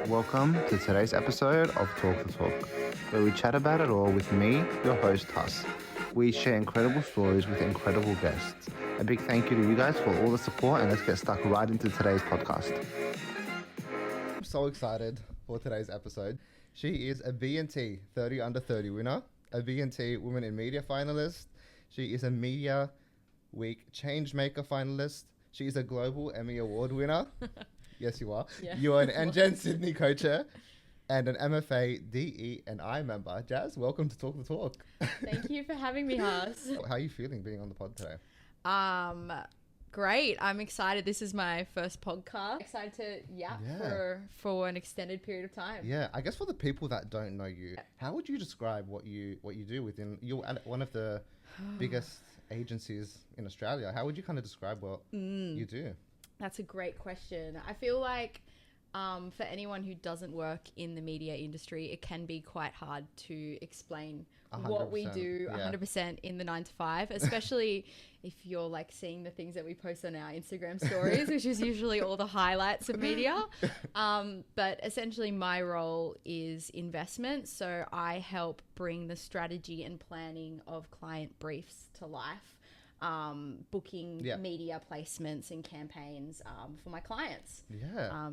Welcome to today's episode of Talk the Talk, where we chat about it all with me, your host, Huss. We share incredible stories with incredible guests. A big thank you to you guys for all the support, and let's get stuck right into today's podcast. I'm so excited for today's episode. She is a B&T 30 Under 30 winner, a B&T Women in Media finalist. She is a Media Week Changemaker finalist. She is a Global Emmy Award winner. Yes, you are. Yeah. You are an NGen Sydney co-chair and an MFA DE&I member. Jazz, welcome to Talk the Talk. Thank you for having me, Haas. How are you feeling being on the pod today? Great. I'm excited. This is my first podcast. Excited to yap for an extended period of time. Yeah, I guess for the people that don't know you, how would you describe what you do within you're one of the biggest agencies in Australia? How would you kind of describe what you do? That's a great question. I feel like for anyone who doesn't work in the media industry, it can be quite hard to explain 100%, what we do 100% in the 9 to 5, especially if you're like seeing the things that we post on our Instagram stories, which is usually all the highlights of media. But essentially my role is investment. So I help bring the strategy and planning of client briefs to life. Booking media placements and campaigns for my clients. Yeah.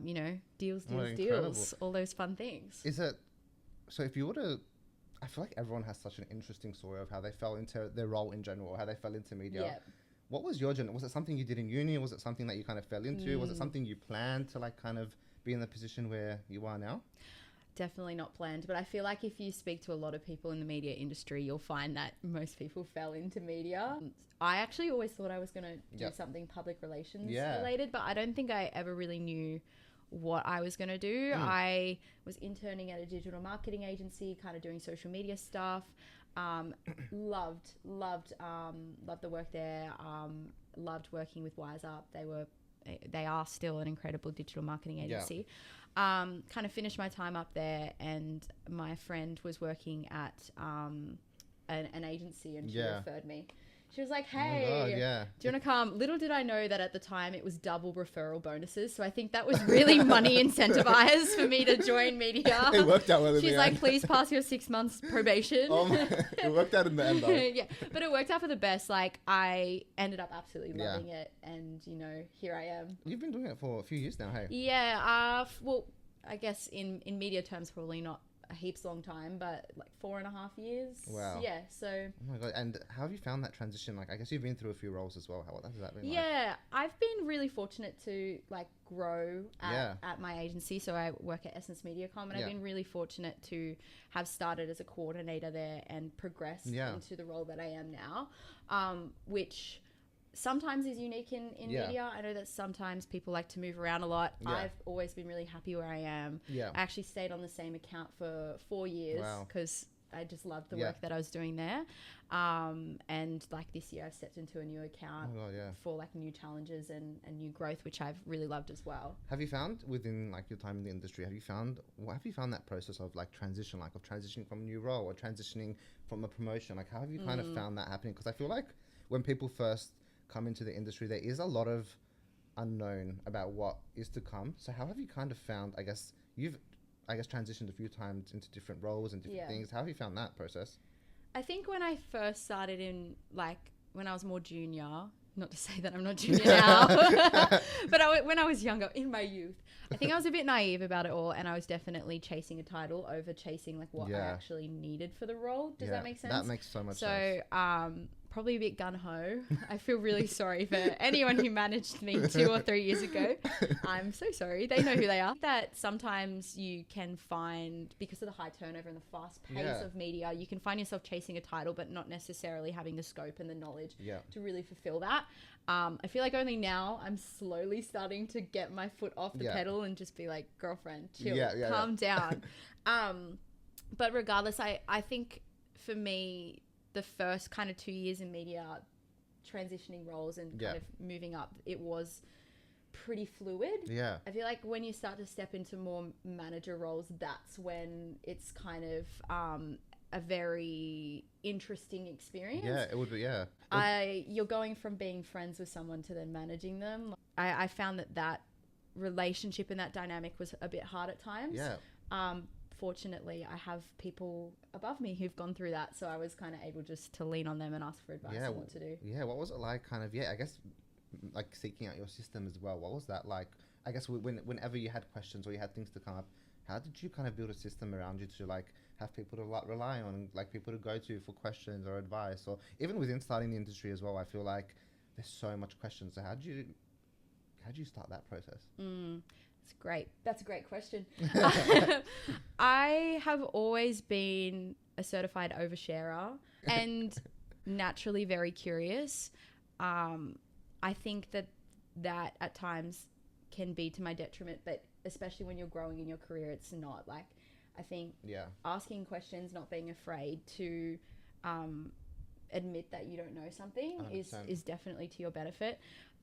Deals, all those fun things. Is it, so if you were to, I feel like everyone has such an interesting story of how they fell into their role in general, how they fell into media. Yeah. What was your journey? Was it something you did in uni? Was it something that you kind of fell into? Was it something you planned to like kind of be in the position where you are now? Definitely not planned, but I feel like if you speak to a lot of people in the media industry, you'll find that most people fell into media. I actually always thought I was going to do something public relations related, but I don't think I ever really knew what I was going to do. I was interning at a digital marketing agency, kind of doing social media stuff. Loved the work there. Loved working with Wise Up. They are still an incredible digital marketing agency. Kind of finished my time up there, and my friend was working at an agency, and she referred me. She was like, hey, do you want to come? Little did I know that at the time it was double referral bonuses. So I think that was really money incentivized for me to join media. It worked out well in the She's end. Like, please pass your 6 months probation. It worked out in the end though. Yeah, but it worked out for the best. Like, I ended up absolutely loving it. And, here I am. You've been doing it for a few years now, hey? Yeah. Well, I guess in media terms, probably not a heaps long time, but like 4.5 years. Wow. Yeah, so. Oh my God. And how have you found that transition? Like, I guess you've been through a few roles as well. What has that been like? Yeah, I've been really fortunate to like grow at my agency. So I work at Essence Mediacom, and I've been really fortunate to have started as a coordinator there and progressed into the role that I am now, which sometimes is unique in media. I know that sometimes people like to move around a lot. I've always been really happy where I am. I actually stayed on the same account for 4 years because I just loved the work that I was doing there. And like this year I've stepped into a new account for like new challenges and new growth, which I've really loved as well. Have you found within like your time in the industry, have you found that process of like transitioning from a new role or transitioning from a promotion? Like how have you kind of found that happening? Because I feel like when people first come into the industry, there is a lot of unknown about what is to come. So how have you kind of found, you've transitioned a few times into different roles and different things. How have you found that process? I think when I first started when I was more junior, not to say that I'm not junior now, but when I was younger, in my youth, I think I was a bit naive about it all, and I was definitely chasing a title over chasing like what I actually needed for the role. Does that make sense? That makes so much sense. So, probably a bit gun-ho. I feel really sorry for anyone who managed me 2 or 3 years ago. I'm so sorry. They know who they are. That sometimes you can find, because of the high turnover and the fast pace of media, you can find yourself chasing a title but not necessarily having the scope and the knowledge to really fulfill that. I feel like only now I'm slowly starting to get my foot off the pedal and just be like, girlfriend, chill, calm down. But regardless, I think for me, the first kind of 2 years in media, transitioning roles and kind of moving up, it was pretty fluid. Yeah. I feel like when you start to step into more manager roles, that's when it's kind of a very interesting experience. Yeah, it would be, yeah. You're going from being friends with someone to then managing them. I found that relationship and that dynamic was a bit hard at times. Yeah. Fortunately, I have people above me who've gone through that, so I was kind of able just to lean on them and ask for advice on what to do. Yeah, what was it like kind of, I guess, like seeking out your system as well? What was that like? I guess whenever you had questions or you had things to come up, how did you kind of build a system around you to like have people to rely on, like people to go to for questions or advice, or even within starting the industry as well? I feel like there's so much questions. So how did you start that process? That's a great question. I have always been a certified oversharer and naturally very curious. I think that at times can be to my detriment, but especially when you're growing in your career, it's not. Like, I think asking questions, not being afraid to admit that you don't know something 100%. is definitely to your benefit.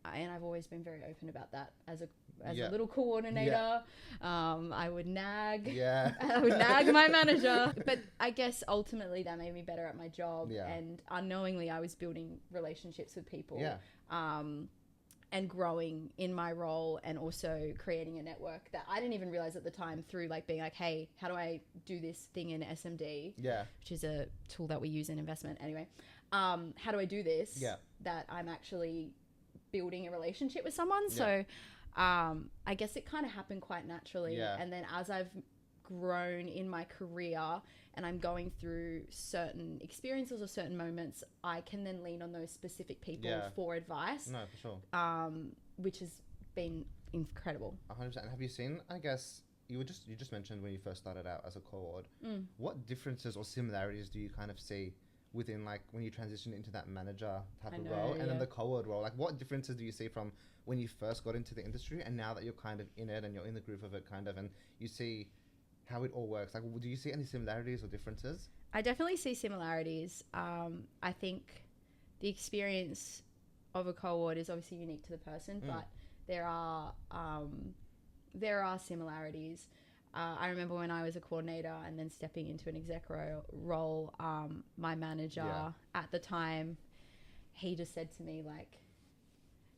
And I've always been very open about that as a little coordinator. I would nag. I would nag my manager. But I guess ultimately that made me better at my job. And unknowingly I was building relationships with people. And growing in my role, and also creating a network that I didn't even realize at the time through like being like, hey, how do I do this thing in SMD? Which is a tool that we use in investment anyway. How do I do this? That I'm actually building a relationship with someone. So I guess it kind of happened quite naturally. And then as I've grown in my career and I'm going through certain experiences or certain moments, I can then lean on those specific people for advice. No, for sure. Which has been incredible. 100%. And have you seen, I guess, you just mentioned when you first started out as a co-ord, what differences or similarities do you kind of see within, like, when you transition into that manager type of role and then the co-ord role? Like, what differences do you see from when you first got into the industry and now that you're kind of in it and you're in the groove of it kind of, and you see how it all works? Like, do you see any similarities or differences? I definitely see similarities. I think the experience of a co-ord is obviously unique to the person, but there are similarities. I remember when I was a coordinator and then stepping into an exec role, my manager at the time, he just said to me, like,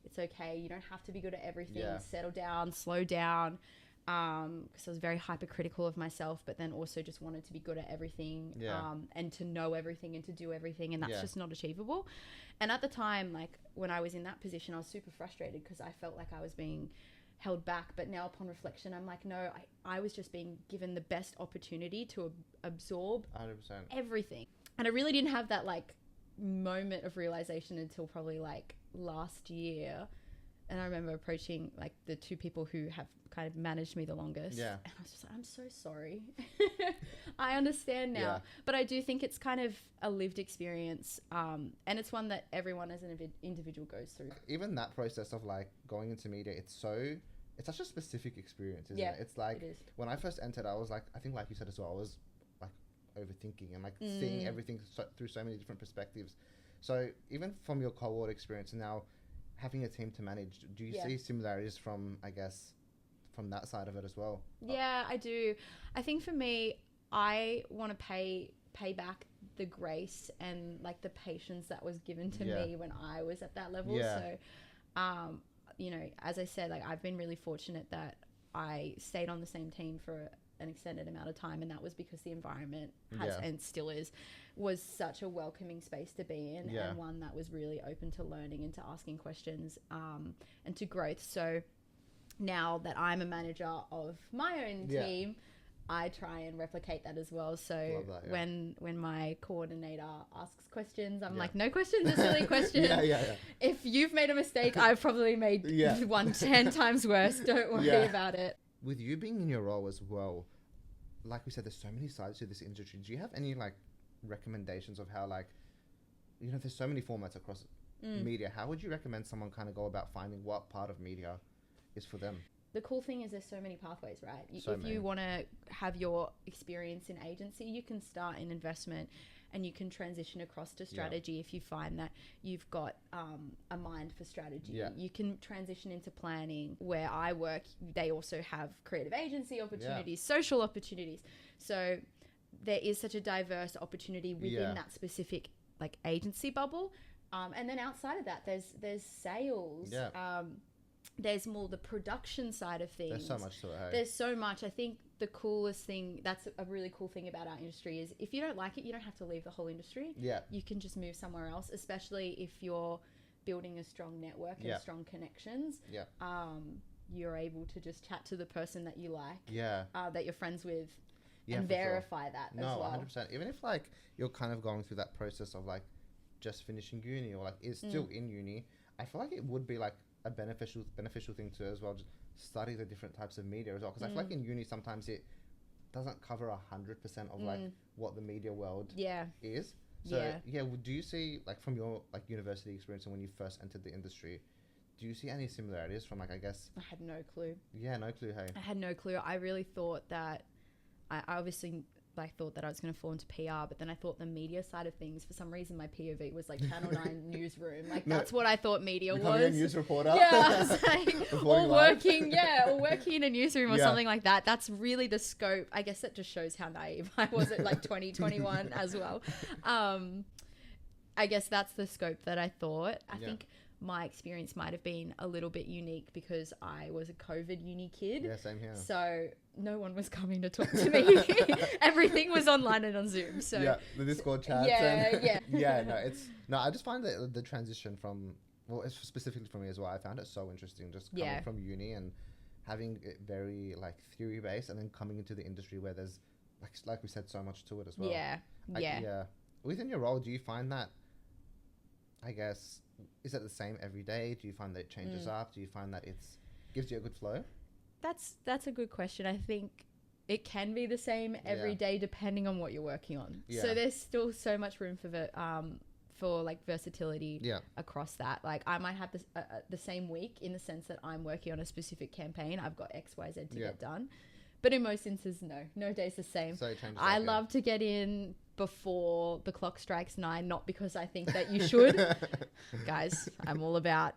it's okay, you don't have to be good at everything, settle down, slow down. Because I was very hypercritical of myself, but then also just wanted to be good at everything, and to know everything and to do everything, and that's just not achievable. And at the time, like when I was in that position, I was super frustrated because I felt like I was being held back. But now upon reflection, I'm like, no, I was just being given the best opportunity to absorb 100%. everything. And I really didn't have that like moment of realization until probably like last year. And I remember approaching like the two people who have kind of managed me the longest. And I was just like, I'm so sorry. I understand now. But I do think it's kind of a lived experience. And it's one that everyone as an individual goes through. Even that process of like going into media, it's such a specific experience, isn't it? It's like, when I first entered, I was like, I think like you said as well, I was like overthinking and like seeing everything through so many different perspectives. So even from your co-ord experience and now having a team to manage, do you see similarities from, I guess, from that side of it as well? Yeah, I do. I think for me, I want to pay back the grace and like the patience that was given to me when I was at that level. So, you know, as I said, like I've been really fortunate that I stayed on the same team for an extended amount of time, and that was because the environment has and still was such a welcoming space to be in, and one that was really open to learning and to asking questions, and to growth. So now that I'm a manager of my own team, I try and replicate that as well. So when my coordinator asks questions, I'm like, no questions, a silly question. If you've made a mistake, I've probably made one 10 times worse. Don't worry about it. With you being in your role as well, like we said, there's so many sides to this industry. Do you have any like recommendations of how, like, you know, there's so many formats across media. How would you recommend someone kind of go about finding what part of media is for them? The cool thing is there's so many pathways, right? If you want to have your experience in agency, you can start in investment and you can transition across to strategy if you find that you've got a mind for strategy. You can transition into planning. Where I work, they also have creative agency opportunities, social opportunities. So there is such a diverse opportunity within that specific like agency bubble. And then outside of that, there's sales. there's more the production side of things. There's so much to it, hey? There's so much. I think the coolest thing, that's a really cool thing about our industry, is if you don't like it, you don't have to leave the whole industry. Yeah. You can just move somewhere else, especially if you're building a strong network and strong connections. Yeah. You're able to just chat to the person that you like. Yeah. That you're friends with. Yeah, and verify that as well. 100%. Even if like you're kind of going through that process of like just finishing uni or like is still in uni, I feel like it would be like a beneficial thing to as well, just study the different types of media as well, because I feel like in uni sometimes it doesn't cover 100% of like what the media world is. So do you see, like, from your like university experience and when you first entered the industry, do you see any similarities from, like, I guess... I had no clue. Yeah, no clue, hey. I had no clue. I really thought that... I obviously like thought that I was going to fall into PR, but then I thought the media side of things, for some reason my POV was like Channel 9 newsroom. Like that's what I thought media was. Becoming a news reporter? Yeah, I was like, or working in a newsroom or something like that. That's really the scope. I guess that just shows how naive I was at like 2021 as well. I guess that's the scope that I thought. I think my experience might have been a little bit unique because I was a COVID uni kid. Yeah, same here. So no one was coming to talk to me. Everything was online and on Zoom. So yeah, the Discord chats. I just find that the transition from, well, it's specifically for me as well, I found it so interesting just coming from uni and having it very like theory based and then coming into the industry where there's like we said, so much to it as well. Yeah. Within your role, do you find that, I guess, is it the same every day? Do you find that it changes up? Do you find that it's gives you a good flow? That's a good question. I think it can be the same every day depending on what you're working on. Yeah. So there's still so much room for like versatility across that. Like I might have the same week in the sense that I'm working on a specific campaign. I've got X, Y, Z to get done. But in most instances, no day's the same. So I love to get in before the clock strikes 9, not because I think that you should. Guys, I'm all about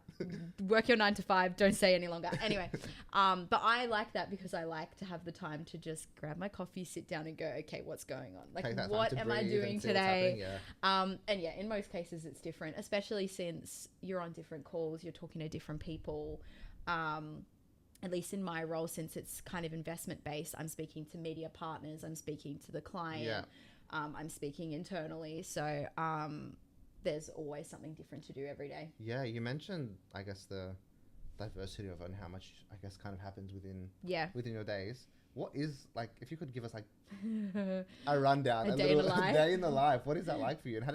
work your 9 to 5, don't stay any longer. Anyway, but I like that because I like to have the time to just grab my coffee, sit down and go, okay, what's going on? Like, what am I doing today? And in most cases it's different, especially since you're on different calls, you're talking to different people. At least in my role, since it's kind of investment based, I'm speaking to media partners, I'm speaking to the client, I'm speaking internally. So there's always something different to do every day. Yeah, you mentioned, I guess, the diversity of it and how much, I guess, kind of happens within your days. What is, like, if you could give us like a rundown, a day in the life, what is that like for you? And how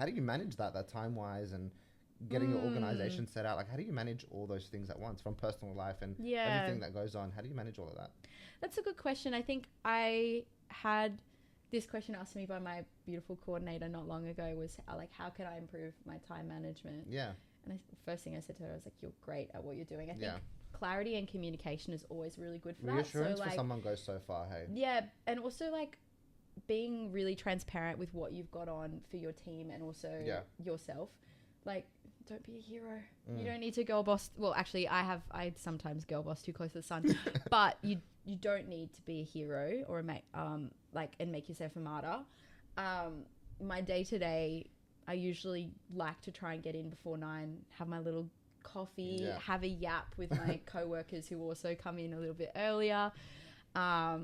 do you manage that time wise and getting your organization set out? Like, how do you manage all those things at once, from personal life and everything that goes on? How do you manage all of that? That's a good question. I think I had this question asked me by my beautiful coordinator not long ago, was like, how can I improve my time management? Yeah. And first thing I said to her, I was like, you're great at what you're doing. I think clarity and communication is always really good for Reassurance that. So, for someone goes so far, hey? Yeah. And also, like, being really transparent with what you've got on for your team and also yourself. Like, don't be a hero. You don't need to girl boss. Well, actually, I sometimes girl boss too close to the sun, but you don't need to be a hero or and make yourself a martyr. My day to day, I usually like to try and get in before 9, have my little coffee, have a yap with my coworkers who also come in a little bit earlier. I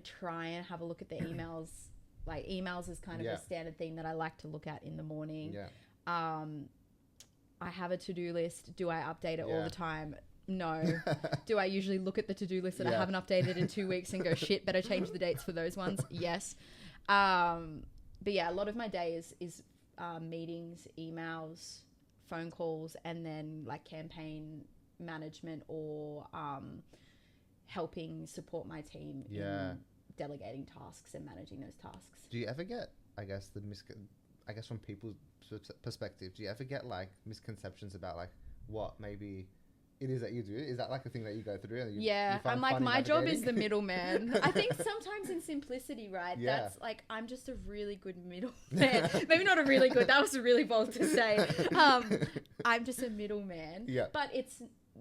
try and have a look at the emails. Like, emails is kind of a standard thing that I like to look at in the morning. I have a to-do list. Do I update it all the time? No. Do I usually look at the to-do list that I haven't updated in 2 weeks and go, shit, better change the dates for those ones? Yes. But yeah, a lot of my day is meetings, emails, phone calls, and then like campaign management or helping support my team in delegating tasks and managing those tasks. Do you ever get, I guess, from people's perspective, do you ever get like misconceptions about like what maybe it is that you do? Is that like a thing that you go through? And you I'm like, my job is the middleman. I think sometimes in simplicity, right? That's like, I'm just a really good middleman. Maybe not a really good, that was really bold to say. I'm just a middleman. But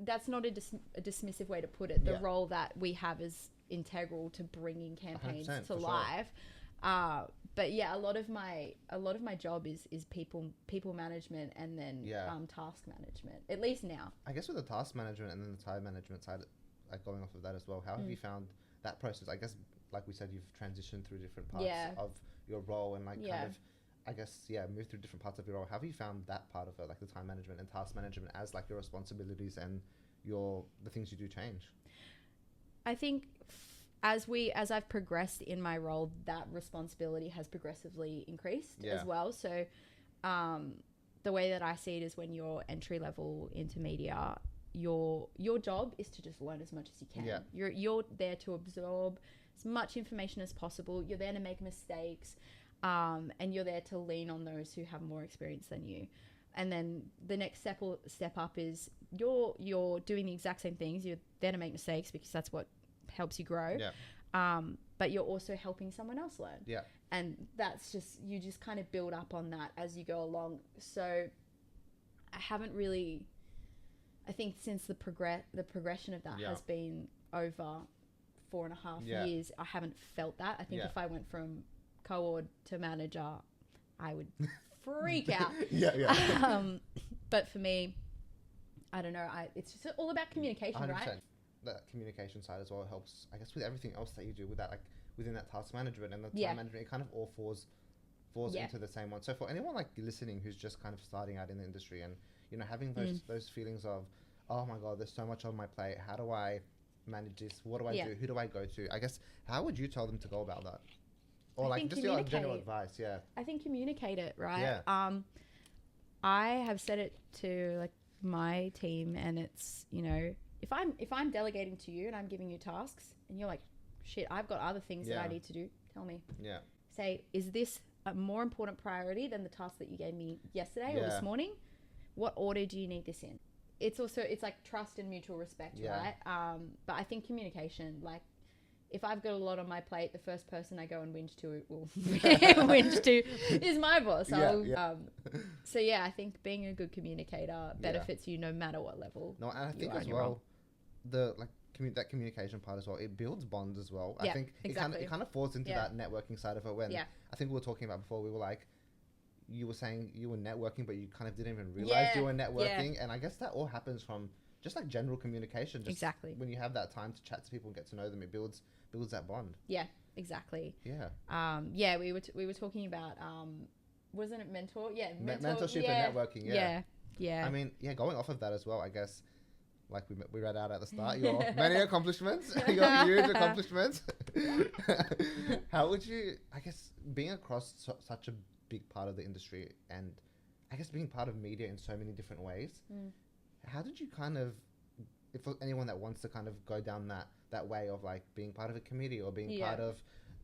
that's not a dismissive way to put it. The role that we have is integral to bringing campaigns to life. But yeah, a lot of my job is people management and then task management, at least now. I guess with the task management and then the time management side, like going off of that as well, how have you found that process? I guess, like we said, you've transitioned through different parts of your role and like kind of, I guess, moved through different parts of your role. How have you found that part of it, like the time management and task management, as like your responsibilities and the things you do change? I think as I've progressed in my role, that responsibility has progressively increased as well. So the way that I see it is, when you're entry level into media, your job is to just learn as much as you can. You're there to absorb as much information as possible. You're there to make mistakes, and you're there to lean on those who have more experience than you. And then the next step up is you're doing the exact same things. You're there to make mistakes because that's what helps you grow. But you're also helping someone else learn. And that's you just kind of build up on that as you go along. So I haven't really, I think since the progression of that has been over 4.5 years, I haven't felt that. I think if I went from co-ord to manager, I would freak out. But for me, I don't know. It's just all about communication, 100%. Right? That communication side as well helps, I guess, with everything else that you do with that, like within that task management and the time management, it kind of all falls into the same one. So for anyone like listening who's just kind of starting out in the industry and, you know, having those feelings of, oh my God, there's so much on my plate. How do I manage this? What do I do? Who do I go to? I guess, how would you tell them to go about that? Or like just your general advice? I think communicate it, right? I have said it to like my team, and it's, you know, if I'm delegating to you and I'm giving you tasks and you're like, shit, I've got other things that I need to do, tell me. Say, is this a more important priority than the task that you gave me yesterday or this morning? What order do you need this in? It's like trust and mutual respect, right? But I think communication, like, if I've got a lot on my plate, the first person I go and whinge to is my boss. So yeah, I think being a good communicator benefits you no matter what level. No, and I think as well, that communication part as well, it builds bonds as well. I think it kind of falls into that networking side of it. When I think we were talking about before, we were like, you were saying you were networking, but you kind of didn't even realize you were networking. And I guess that all happens from just like general communication. Just when you have that time to chat to people and get to know them, it builds that bond. Yeah, exactly. Yeah. We were talking about wasn't it mentor? Yeah, mentorship and networking. Yeah. I mean, going off of that as well, I guess, like we read out at the start, your many accomplishments, your huge accomplishments. How would you, I guess, being across such a big part of the industry, and I guess being part of media in so many different ways, how did you kind of, if anyone that wants to kind of go down that way of like being part of a committee or being part of,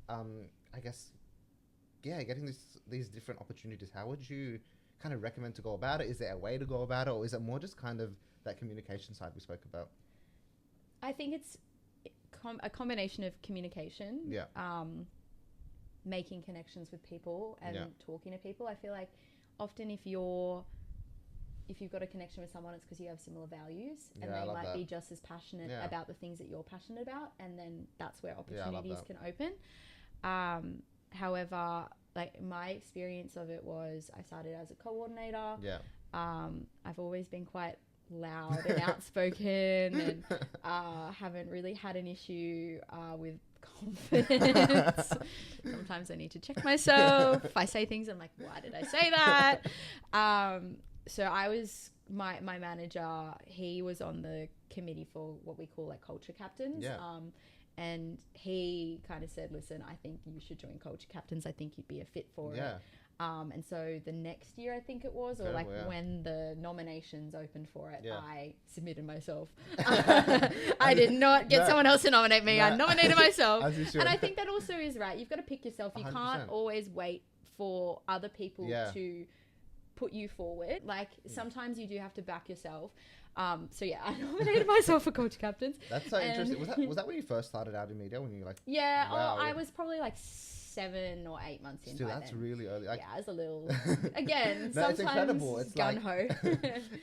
I guess, getting these different opportunities, how would you kind of recommend to go about it? Is there a way to go about it, or is it more just kind of that communication side we spoke about? I think it's a combination of communication, making connections with people and talking to people. I feel like often if you've got a connection with someone, it's because you have similar values and they might be just as passionate about the things that you're passionate about, and then that's where opportunities can open. However, like my experience of it was, I started as a coordinator. I've always been quite loud and outspoken, and haven't really had an issue with confidence. Sometimes I need to check myself. If I say things, I'm like, why did I say that? So I was, my manager, he was on the committee for what we call like culture captains. And he kind of said, listen, I think you should join culture captains. I think you'd be a fit for it. And so the next year, I think it was, or like when the nominations opened for it, I submitted myself. I did not get someone else to nominate me. I nominated myself. And I think that also is right. You've got to pick yourself. You 100%. Can't always wait for other people to put you forward. Like sometimes you do have to back yourself. So yeah, I nominated myself for culture captains. That's so interesting. Was that when you first started out in media? When you like? Yeah. Wow. I was probably like 7 or 8 months in. Still, that's then. Really early. Like, yeah, I was a little. Again, no, sometimes it's incredible. It's gun ho.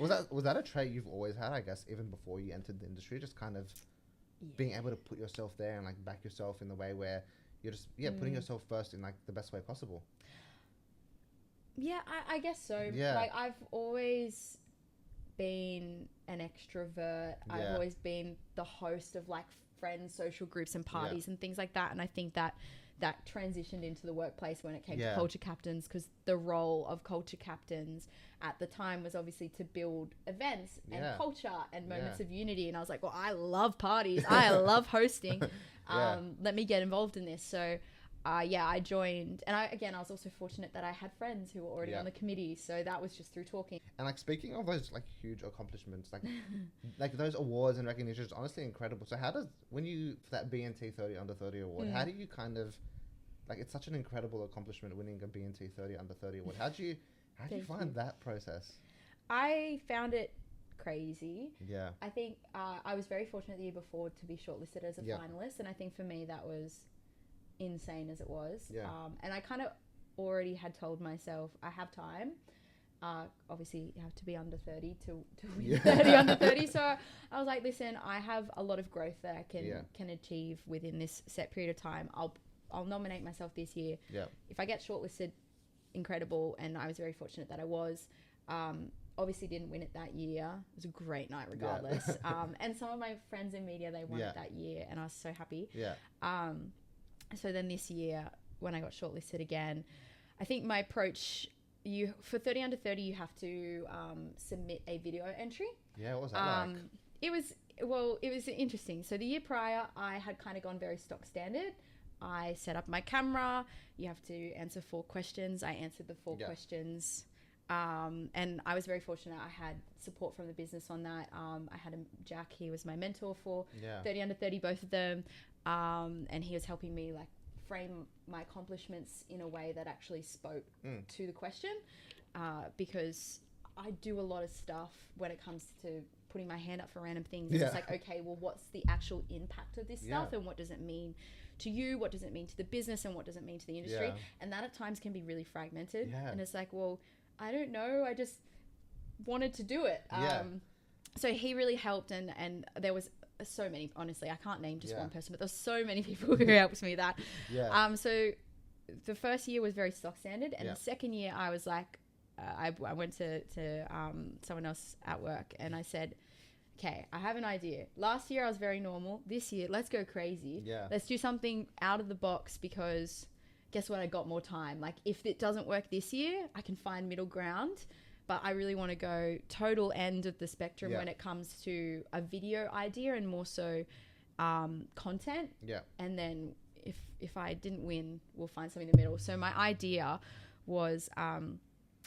Was that a trait you've always had? I guess even before you entered the industry, just kind of being able to put yourself there and like back yourself in the way where you're just putting yourself first in like the best way possible. Yeah, I guess so. Yeah. Like I've always been an extrovert. I've always been the host of like friends, social groups and parties and things like that. And I think that transitioned into the workplace when it came to culture captains, because the role of culture captains at the time was obviously to build events and culture and moments of unity. And I was like, well, I love parties. I love hosting. Let me get involved in this. So I joined, and I was also fortunate that I had friends who were already on the committee, so that was just through talking. And like, speaking of those like huge accomplishments, like like those awards and recognitions, honestly incredible. So how does, when you, for that BNT 30 under 30 award, how do you kind of, like, it's such an incredible accomplishment winning a BNT 30 under 30 award. How do you find that process? I found it crazy. Yeah. I think I was very fortunate the year before to be shortlisted as a finalist, and I think for me that was insane as it was. And I kind of already had told myself I have time. Obviously you have to be under 30 to win 30 under 30. So I was like, listen, I have a lot of growth that I can achieve within this set period of time. I'll nominate myself this year. If I get shortlisted, incredible. And I was very fortunate that I was. Obviously didn't win it that year. It was a great night regardless. And some of my friends in media, they won it that year, and I was so happy. So then this year, when I got shortlisted again, I think my approach, for 30 under 30, you have to submit a video entry. Yeah, what was that like? It was interesting. So the year prior, I had kind of gone very stock standard. I set up my camera. You have to answer 4 questions. I answered the 4 questions. And I was very fortunate. I had support from the business on that. I had Jack, he was my mentor for 30 under 30, both of them. And he was helping me like frame my accomplishments in a way that actually spoke to the question. Because I do a lot of stuff when it comes to putting my hand up for random things. And it's like, okay, well, what's the actual impact of this stuff, and what does it mean to you? What does it mean to the business, and what does it mean to the industry? And that at times can be really fragmented. And it's like, well, I don't know. I just wanted to do it. So he really helped, and there was so many, honestly, I can't name just one person, but there's so many people who helped me with that. So the first year was very stock standard, and the second year I was like, I went to someone else at work, and I said, okay, I have an idea. Last year I was very normal. This year, let's go crazy. Let's do something out of the box, because guess what? I got more time. Like, if it doesn't work this year, I can find middle ground. But I really want to go total end of the spectrum when it comes to a video idea, and more so content. And then if I didn't win, we'll find something in the middle. So my idea was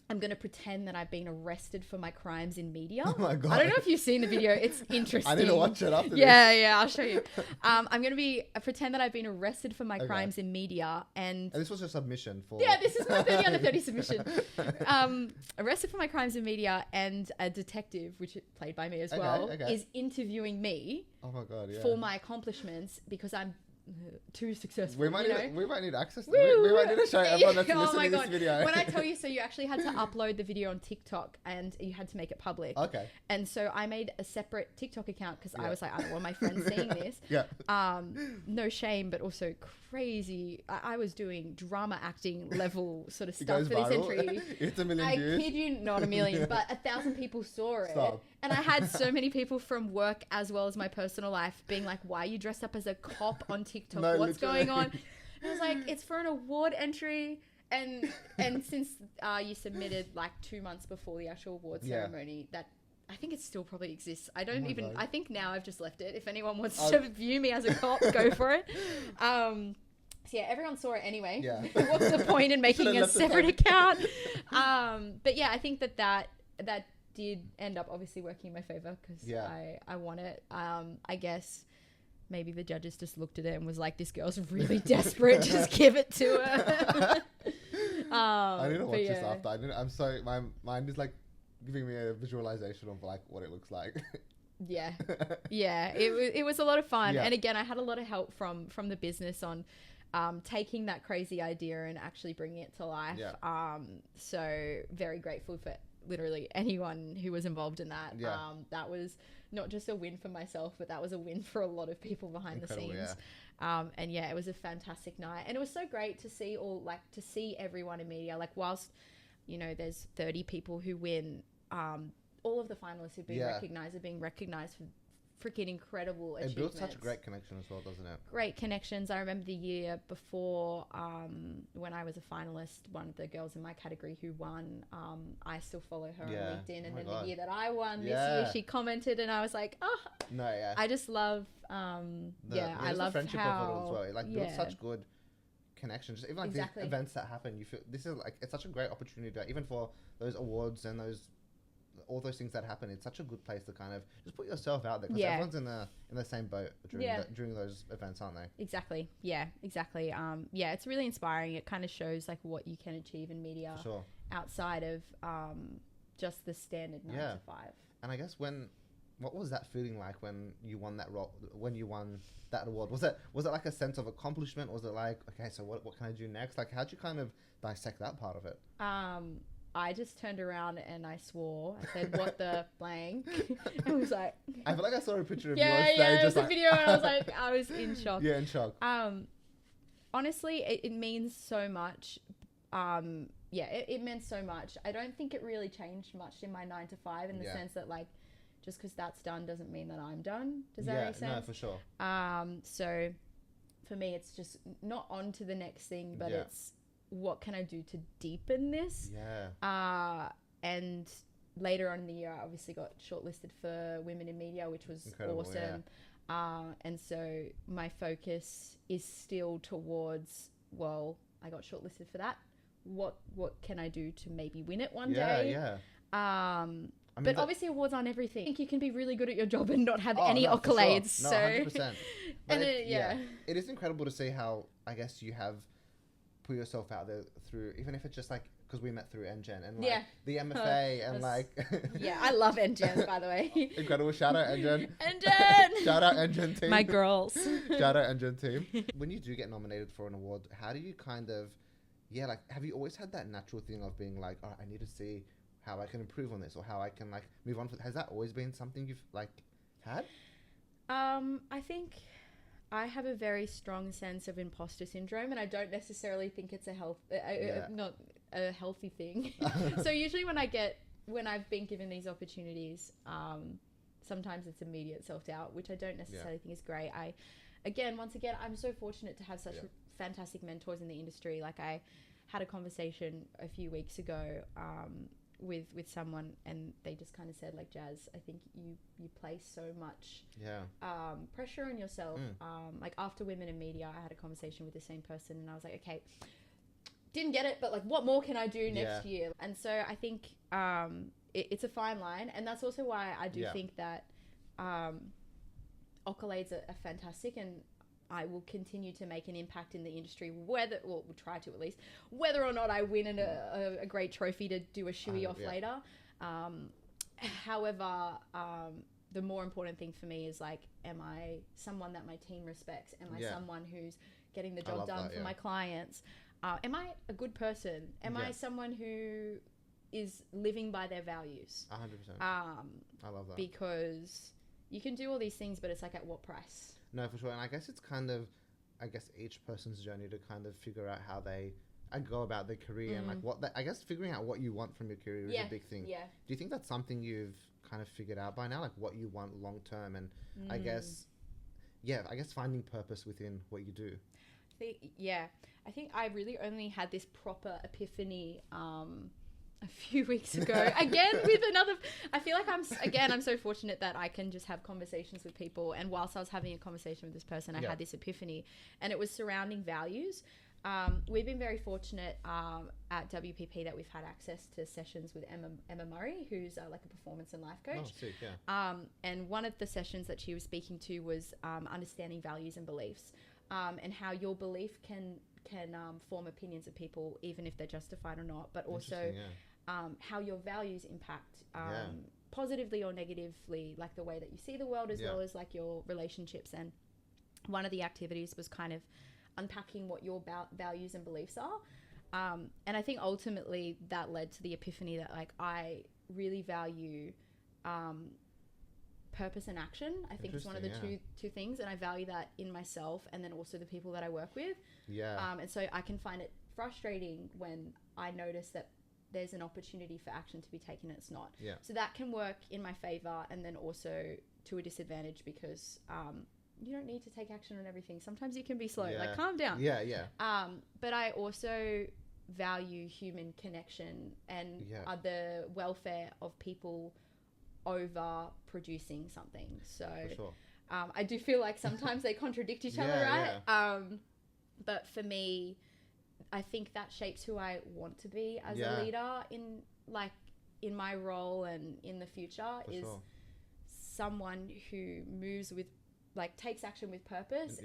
I'm going to pretend that I've been arrested for my crimes in media. Oh my God. I don't know if you've seen the video. It's interesting. I need to watch it after this. Yeah, I'll show you. I'm going to pretend that I've been arrested for my crimes in media. And this was a submission for... Yeah, this is my 30 under 30 submission. Arrested for my crimes in media, and a detective, which is played by me as well, is interviewing me for my accomplishments, because I'm too successful. We might need access to it. We might need to show everyone that's listening to this video. When I tell you, so you actually had to upload the video on TikTok, and you had to make it public. And so I made a separate TikTok account, because I was like, I don't want my friends seeing this. No shame, but also crazy. I was doing drama acting level sort of stuff for this entry. It's 1 million I views. kid you, not 1 million, but 1,000 people saw it. Stop. And I had so many people from work as well as my personal life being like, why are you dressed up as a cop on TikTok? No, What's literally. going on? And I was like, it's for an award entry. And since you submitted like 2 months before the actual award ceremony, that I think it still probably exists. I don't God. I think now I've just left it. If anyone wants to view me as a cop, go for it. So yeah, everyone saw it anyway. What's the point in making a separate account? But yeah, I think that did end up obviously working in my favor, because I won it. I guess maybe the judges just looked at it and was like, this girl's really desperate, just give it to her. I need to watch this after. I'm so, my mind is like giving me a visualization of like what it looks like. It was a lot of fun. And again, I had a lot of help from the business on taking that crazy idea and actually bringing it to life. So very grateful for literally anyone who was involved in that. That was not just a win for myself, but that was a win for a lot of people behind the scenes. And yeah, it was a fantastic night, and it was so great to see to see everyone in media. Like, whilst, you know, there's 30 people who win, all of the finalists who've been recognized are being recognized for freaking incredible achievements. It builds such a great connection as well, doesn't it? Great connections. I remember the year before, when I was a finalist, one of the girls in my category who won, I still follow her on LinkedIn, and then the year that I won this year, she commented, and I was like, I just love I love the friendship of it as well. It like builds such good connections. Even like these events that happen, you feel this is like, it's such a great opportunity to, even for those awards and all those things that happen. It's such a good place to kind of just put yourself out there, because everyone's in the same boat during those events, aren't they? Exactly. It's really inspiring. It kind of shows like what you can achieve in media outside of just the standard 9 to 5. And I guess what was that feeling like when you won that that award? Was it like a sense of accomplishment? Was it like, okay, so what can I do next? Like, how'd you kind of dissect that part of it? I just turned around and I swore. I said, "What the blank?" I was like, I feel like I saw a picture of you on stage. Yeah, it was a video, and I was like, I was in shock. Yeah, in shock. Honestly, it means so much. It meant so much. I don't think it really changed much in my 9 to 5 in the sense that, like, just because that's done doesn't mean that I'm done. Does that make sense? Yeah, no, for sure. So for me, it's just not on to the next thing, but it's, what can I do to deepen this? And later on in the year, I obviously got shortlisted for Women in Media, which was awesome. And so my focus is still towards, well, I got shortlisted for that. What can I do to maybe win it one day? But obviously awards aren't everything. I think you can be really good at your job and not have any accolades. Sure. No, 100%. And it is incredible to see how, I guess, you have put yourself out there through, even if it's just like, because we met through NGen and like the MFA and like I love NGen, by the way. Incredible. Shout out NGen. Shout out NGen team. My girls. Shout out NGen team. When you do get nominated for an award, how do you kind of like, have you always had that natural thing of being like, oh, I need to see how I can improve on this, or how I can like move on? Has that always been something you've like had? I think I have a very strong sense of imposter syndrome, and I don't necessarily think it's not a healthy thing. So usually when I've been given these opportunities, sometimes it's immediate self-doubt, which I don't necessarily think is great. Once again, I'm so fortunate to have such fantastic mentors in the industry. Like, I had a conversation a few weeks ago with someone, and they just kind of said, like, Jazz, I think you place so much pressure on yourself. Like, after Women in Media, I had a conversation with the same person, and I was like, okay, didn't get it, but like, what more can I do next year? And so I think it's a fine line, and that's also why I do think that accolades are fantastic, and I will continue to make an impact in the industry, we'll try to at least, whether or not I win a great trophy to do a shoey off later. However, the more important thing for me is, like, am I someone that my team respects? Am I someone who's getting the job done for my clients? Am I a good person? Am I someone who is living by their values? 100%. I love that. Because you can do all these things, but it's like, at what price? No, for sure. And I guess it's kind of, each person's journey to kind of figure out how they go about their career and like I guess figuring out what you want from your career is a big thing. Yeah. Do you think that's something you've kind of figured out by now, like what you want long term, and I guess finding purpose within what you do? I think I really only had this proper epiphany a few weeks ago. Again, with another, I feel like I'm so fortunate that I can just have conversations with people. And whilst I was having a conversation with this person, I had this epiphany, and it was surrounding values. We've been very fortunate at WPP that we've had access to sessions with Emma Murray, who's like a performance and life coach. Oh, sick, yeah. And one of the sessions that she was speaking to was understanding values and beliefs, and how your belief can form opinions of people, even if they're justified or not, but also how your values impact positively or negatively, like the way that you see the world, as well as like your relationships. And one of the activities was kind of unpacking what your values and beliefs are. And I think ultimately that led to the epiphany that, like, I really value purpose and action. I think it's one of the two things, and I value that in myself and then also the people that I work with. And so I can find it frustrating when I notice that there's an opportunity for action to be taken and it's not. So that can work in my favor, and then also to a disadvantage because you don't need to take action on everything. Sometimes you can be slow. Like, calm down. But I also value human connection and the welfare of people over producing something. So I do feel like sometimes they contradict each other, right? But for me, I think that shapes who I want to be as a leader in my role and in the future is someone who moves with, like, takes action with purpose,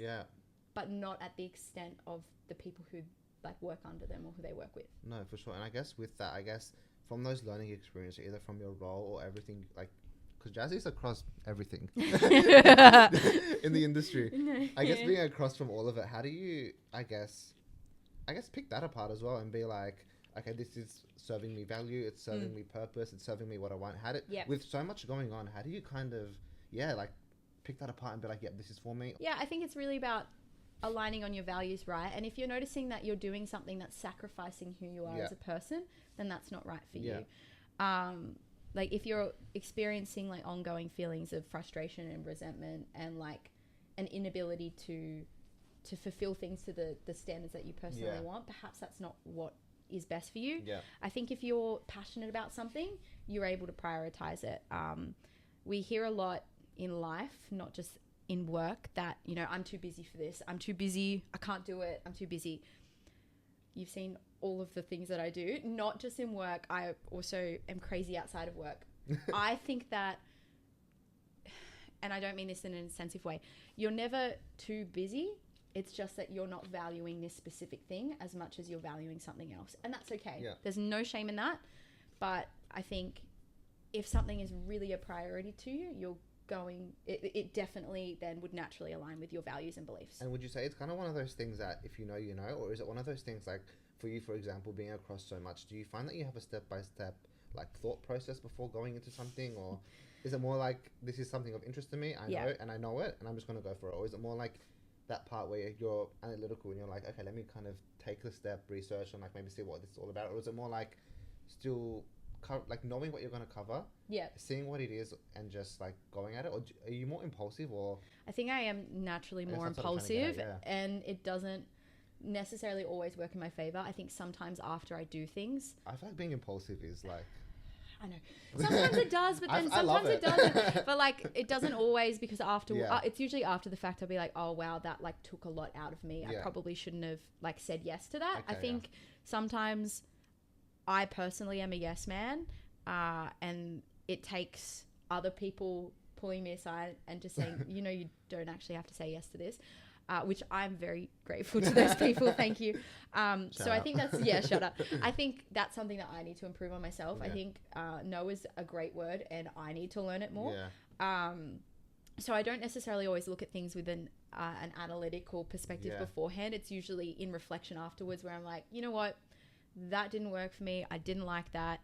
but not at the extent of the people who like work under them or who they work with. No, for sure. And I guess with that, from those learning experiences, either from your role or everything, like, because Jazzy's across everything in the industry. I guess being across from all of it, how do you, I guess pick that apart as well and be like, okay, this is serving me value, it's serving me purpose, it's serving me what I want. With so much going on, how do you kind of, like, pick that apart and be like, this is for me? Yeah, I think it's really about aligning on your values, right? And if you're noticing that you're doing something that's sacrificing who you are as a person, then that's not right for you. Like, if you're experiencing like ongoing feelings of frustration and resentment and like an inability to fulfill things to the standards that you personally want, perhaps that's not what is best for you. I think if you're passionate about something, you're able to prioritize it. We hear a lot in life, not just in work, that, you know, I'm too busy for this, I'm too busy, I can't do it, I'm too busy. You've seen all of the things that I do, not just in work. I also am crazy outside of work. I think that, and I don't mean this in an insensitive way, you're never too busy. It's just that you're not valuing this specific thing as much as you're valuing something else. And that's okay. There's no shame in that. But I think if something is really a priority to you, it definitely then would naturally align with your values and beliefs. And would you say it's kind of one of those things that if you know, you know, or is it one of those things like for you, for example, being across so much, do you find that you have a step-by-step like thought process before going into something, or is it more like this is something of interest to me, I know and I know it and I'm just going to go for it, or is it more like that part where you're analytical and you're like, okay, let me kind of take the step, research and like maybe see what this is all about, or is it more like still like knowing what you're going to cover, seeing what it is and just like going at it? Or are you more impulsive? Or I think I am naturally more impulsive, and it doesn't necessarily always work in my favor. I think sometimes after I do things, I feel like being impulsive is like, I know sometimes it does, but then sometimes it doesn't. But like, it doesn't always, because after it's usually after the fact I'll be like, oh wow, that like took a lot out of me. I probably shouldn't have like said yes to that. I think sometimes I personally am a yes man, and it takes other people pulling me aside and just saying, you know, you don't actually have to say yes to this, which I'm very grateful to those people. Thank you. So I think that's, shut up. I think that's something that I need to improve on myself. I think no is a great word and I need to learn it more. So I don't necessarily always look at things with an analytical perspective beforehand. It's usually in reflection afterwards where I'm like, you know what? That didn't work for me. I didn't like that.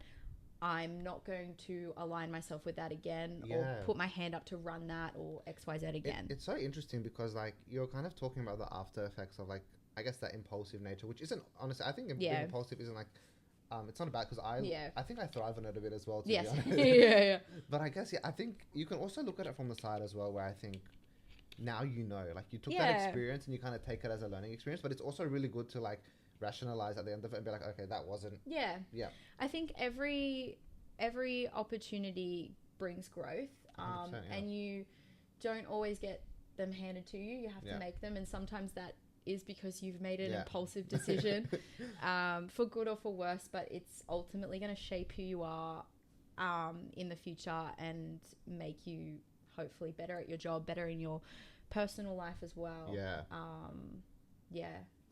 I'm not going to align myself with that again or put my hand up to run that or XYZ again. It's so interesting because like you're kind of talking about the after effects of like, I guess that impulsive nature, which isn't, honestly, I think being impulsive isn't like, it's not bad because I think I thrive on it a bit as well, to be honest. But I guess, I think you can also look at it from the side as well, where I think now you know, like you took that experience and you kind of take it as a learning experience, but it's also really good to like rationalize at the end of it and be like, okay, that wasn't. I think every opportunity brings growth, and you don't always get them handed to you. You have to make them, and sometimes that is because you've made an impulsive decision, for good or for worse, but it's ultimately going to shape who you are in the future and make you hopefully better at your job, better in your personal life as well.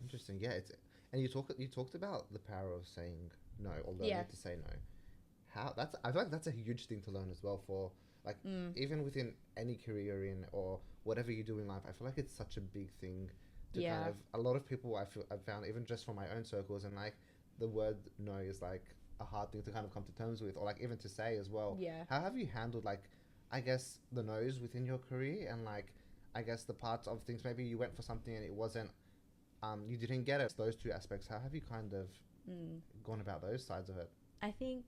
Interesting. It's, and you talked about the power of saying no, or learning to say no. I feel like that's a huge thing to learn as well, for like even within any career you're in or whatever you do in life. I feel like it's such a big thing to kind of, a lot of people I've found, even just from my own circles, and like the word no is like a hard thing to kind of come to terms with, or like even to say as well. How have you handled like I guess, the no's within your career, and like, I guess the parts of things, maybe you went for something and it wasn't, you didn't get it. Those two aspects, how have you kind of gone about those sides of it? I think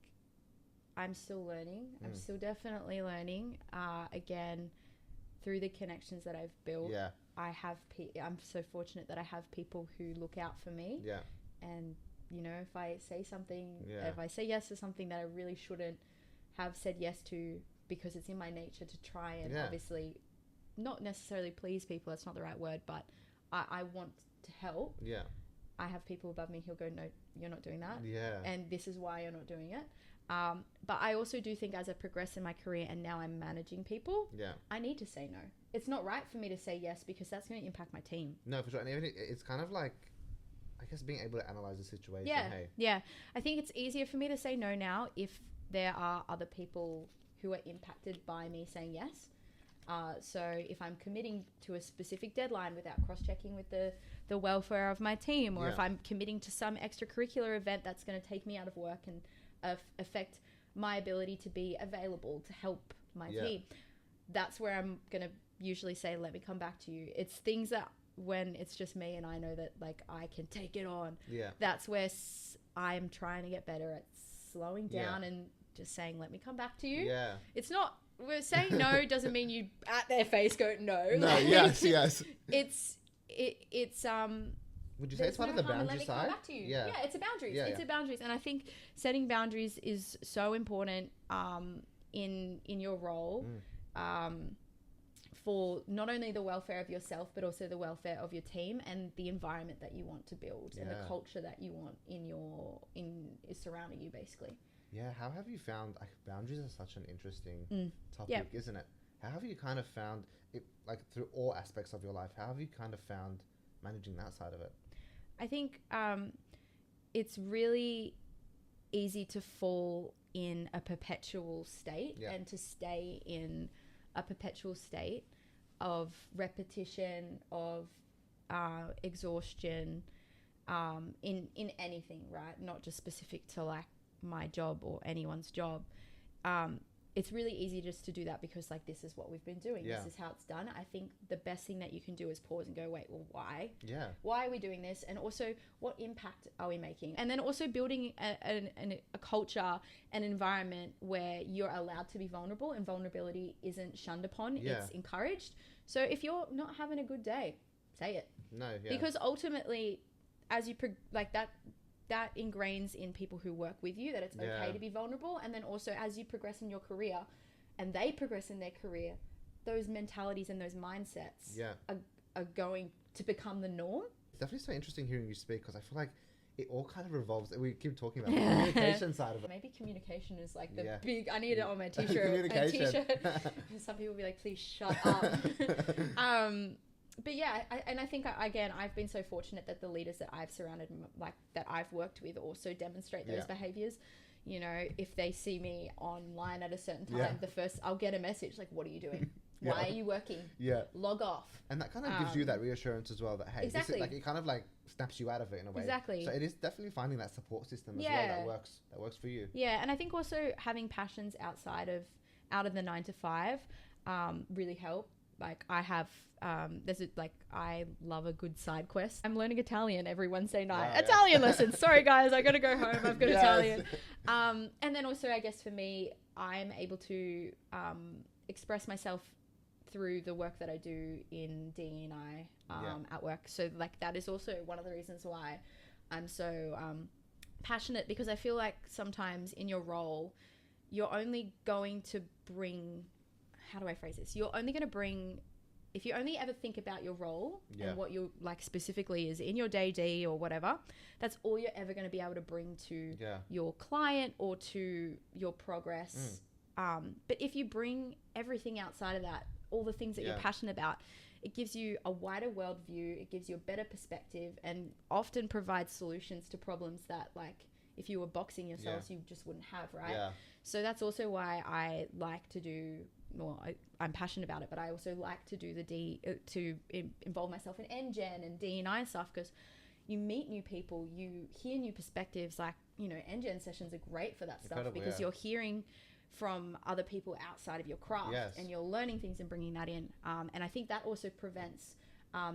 I'm still learning. I'm still definitely learning. Again, through the connections that I've built, I'm so fortunate that I have people who look out for me. Yeah. And, you know, if I say something, if I say yes to something that I really shouldn't have said yes to, because it's in my nature to try and obviously not necessarily please people, that's not the right word, but I want to help. Yeah. I have people above me who'll go, no, you're not doing that. Yeah. And this is why you're not doing it. But I also do think as I progress in my career and now I'm managing people, I need to say no. It's not right for me to say yes because that's going to impact my team. No, for sure. And even it's kind of like, I guess, being able to analyze the situation. Yeah. I think it's easier for me to say no now if there are other people who are impacted by me saying yes. So if I'm committing to a specific deadline without cross-checking with the welfare of my team, or if I'm committing to some extracurricular event that's going to take me out of work and affect my ability to be available to help my team, that's where I'm going to usually say, let me come back to you. It's things that when it's just me and I know that like I can take it on, that's where I'm trying to get better at slowing down and just saying, let me come back to you. It's not, we're saying no doesn't mean you at their face go no. No, like, yes. It's would you say it's part of the boundary side? Yeah, it's a boundaries. It's a boundaries, and I think setting boundaries is so important in your role for not only the welfare of yourself but also the welfare of your team and the environment that you want to build and the culture that you want is surrounding you basically. Yeah, how have you found, like, boundaries are such an interesting topic, isn't it? How have you kind of found it, like, through all aspects of your life, how have you kind of found managing that side of it? I think it's really easy to fall in a perpetual state and to stay in a perpetual state of repetition, of exhaustion in anything, right? Not just specific to like my job or anyone's job. It's really easy just to do that because like this is what we've been doing. This is how it's done. I think the best thing that you can do is pause and go, wait, well, why? Why are we doing this? And also, what impact are we making? And then also building a culture, an environment where you're allowed to be vulnerable and vulnerability isn't shunned upon. It's encouraged. So if you're not having a good day, say it. Because ultimately, as you that ingrains in people who work with you that it's okay to be vulnerable. And then also as you progress in your career and they progress in their career, those mentalities and those mindsets are going to become the norm. It's definitely so interesting hearing you speak because I feel like it all kind of revolves. We keep talking about the communication side of it. Maybe communication is like the big, I need it on my t-shirt. Communication. Some people will be like, please shut up. But yeah, I think, again, I've been so fortunate that the leaders that I've surrounded, like that I've worked with also demonstrate those behaviors. You know, if they see me online at a certain time, I'll get a message like, what are you doing? Why are you working? Log off. And that kind of gives you that reassurance as well that, hey, this is, like, it kind of like snaps you out of it in a way. Exactly. So it is definitely finding that support system as well that works for you. Yeah. And I think also having passions out of the 9 to 5 really help. Like I have, I love a good side quest. I'm learning Italian every Wednesday night. Italian lessons. Sorry guys, I got to go home. I've got Italian. And then also I guess for me, I'm able to express myself through the work that I do in DE&I at work. So like that is also one of the reasons why I'm so passionate, because I feel like sometimes in your role, you're only going to bring, how do I phrase this? You're only going to bring, if you only ever think about your role and what you like specifically is in your day or whatever, that's all you're ever going to be able to bring to your client or to your progress. But if you bring everything outside of that, all the things that you're passionate about, it gives you a wider world view, it gives you a better perspective, and often provides solutions to problems that, like, if you were boxing yourselves, you just wouldn't have, right? So that's also why I like to do, well, I'm passionate about it, but I also like to do to involve myself in NGen and D&I stuff, because you meet new people, you hear new perspectives. Like, you know, NGen sessions are great for that stuff, because you're hearing from other people outside of your craft, and you're learning things and bringing that in. And I think that also prevents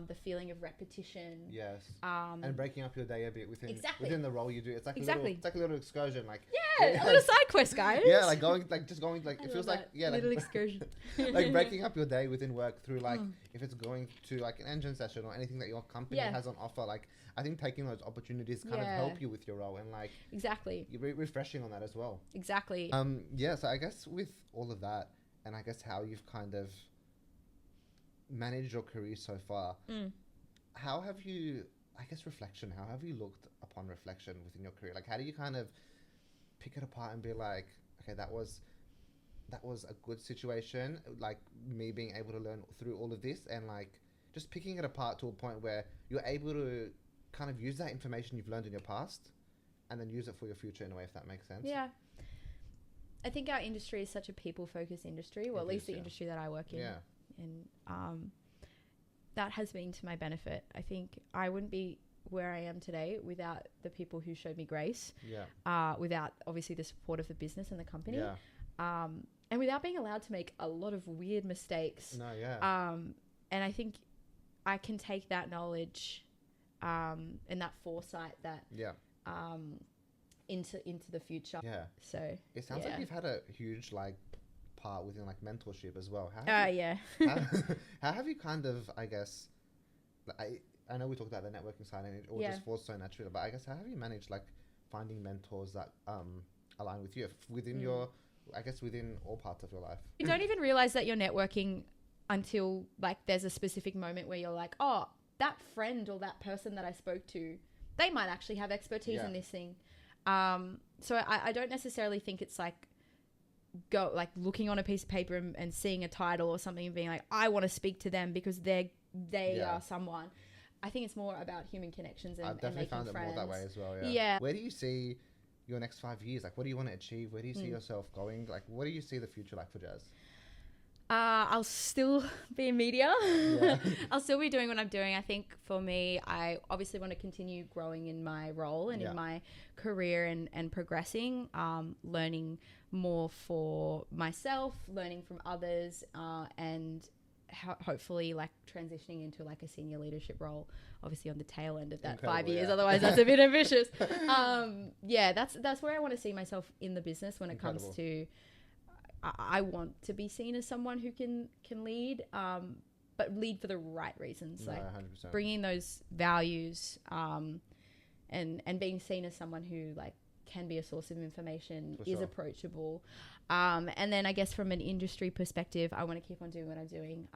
the feeling of repetition. And breaking up your day a bit within the role you do. It's like a little excursion, like a little side quest, guys. Like it feels like little excursion. Like breaking up your day within work through like if it's going to like an engine session or anything that your company has on offer. Like I think taking those opportunities kind of help you with your role, and like you're refreshing on that as well. Exactly. So I guess with all of that, and I guess how you've kind of managed your career so far, how have you, I guess how have you looked upon reflection within your career? Like how do you kind of pick it apart and be like, okay, that was a good situation, like me being able to learn through all of this, and like just picking it apart to a point where you're able to kind of use that information you've learned in your past and then use it for your future in a way, if that makes sense. Yeah. I think our industry is such a people-focused industry, well, at least the industry that I work in. And that has been to my benefit. I think I wouldn't be where I am today without the people who showed me grace, without obviously the support of the business and the company, and without being allowed to make a lot of weird mistakes. And I think I can take that knowledge and that foresight that into the future. So it sounds like you've had a huge like part within like mentorship as well. How have you kind of, I guess, I know we talked about the networking side and it all just falls so naturally, but I guess how have you managed like finding mentors that align with you within your, I guess within all parts of your life? You don't even realize that you're networking until like there's a specific moment where you're like, oh, that friend or that person that I spoke to, they might actually have expertise in this thing. So I don't necessarily think it's like looking on a piece of paper and seeing a title or something and being like, I want to speak to them because they are someone. I think it's more about human connections and making friends. I've definitely found it more that way as well. Where do you see your next 5 years? Like, what do you want to achieve? Where do you see yourself going? Like, what do you see the future like for Jazz? I'll still be in media. I'll still be doing what I'm doing. I think for me, I obviously want to continue growing in my role and in my career and progressing, learning more for myself, learning from others, and hopefully like transitioning into like a senior leadership role, obviously on the tail end of that 5 years. Otherwise that's a bit ambitious. That's where I want to see myself in the business when it comes to, I want to be seen as someone who can lead, but lead for the right reasons, like 100%. Bringing those values, and being seen as someone who like can be a source of information, is approachable. And then I guess from an industry perspective, I want to keep on doing what I'm doing.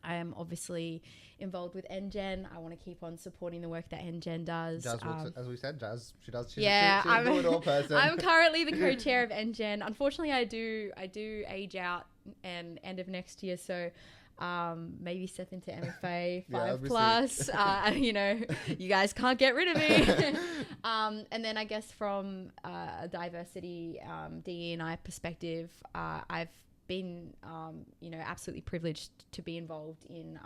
I am obviously involved with NGen. I want to keep on supporting the work that NGen does. Jazz, as we said, Jazz, she's a do-it-all person. I'm currently the co-chair of NGen. Unfortunately, I do age out and end of next year, so maybe step into MFA 5+. You guys can't get rid of me. And then I guess from a diversity DE&I perspective, I've been absolutely privileged to be involved in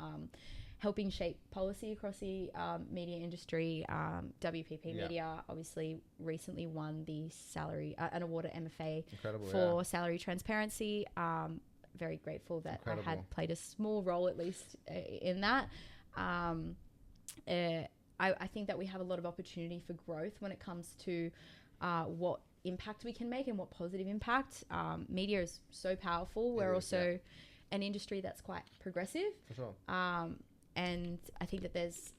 helping shape policy across the media industry. WPP Media obviously recently won the an award at MFA for salary transparency. Very grateful that I had played a small role at least in that. I think that we have a lot of opportunity for growth when it comes to what impact we can make and what positive impact. Media is so powerful. We're also an industry that's quite progressive. For sure. And I think that there's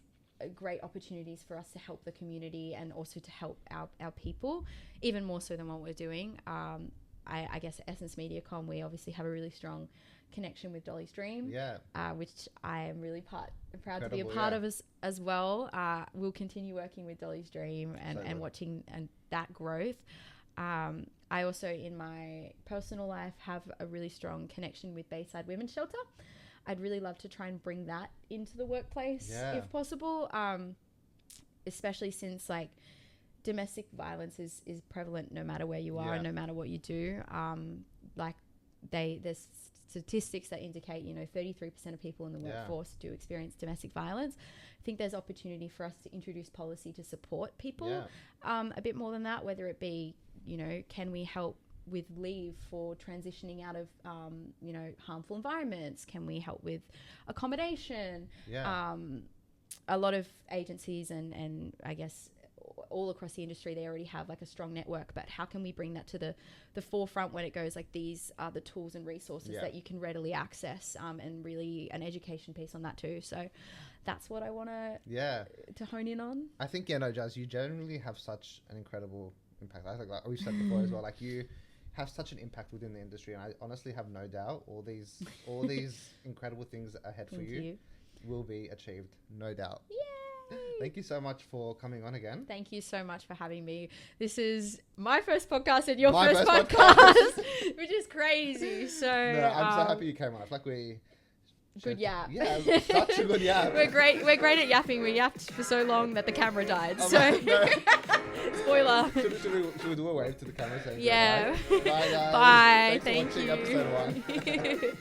great opportunities for us to help the community and also to help our people, even more so than what we're doing. I guess at Essence MediaCom, we obviously have a really strong connection with Dolly's Dream, which I am really proud to be a part of as well. We'll continue working with Dolly's Dream and watching that growth. I also, in my personal life, have a really strong connection with Bayside Women's Shelter. I'd really love to try and bring that into the workplace if possible, especially since like domestic violence is prevalent no matter where you are and no matter what you do. There's statistics that indicate 33% of people in the workforce do experience domestic violence. I think there's opportunity for us to introduce policy to support people a bit more than that, whether it be can we help with leave for transitioning out of, harmful environments? Can we help with accommodation? Yeah. A lot of agencies and I guess all across the industry, they already have like a strong network, but how can we bring that to the forefront when it goes like these are the tools and resources that you can readily access, and really an education piece on that too. So that's what I want to hone in on. I think, Jazz, you generally have such an incredible impact. I think, like we've said before as well, like you have such an impact within the industry, and I honestly have no doubt all these incredible things ahead for you will be achieved, no doubt. Yay! Thank you so much for coming on again. Thank you so much for having me. This is my first podcast and your first podcast, which is crazy. So no, I'm so happy you came on. I feel like we good yap. Yeah, such a good yap. We're great at yapping. We yapped for so long that the camera died. So spoiler. Should we do a wave to the camera saying yeah. bye guys? Bye. Thanks for watching you. episode 1.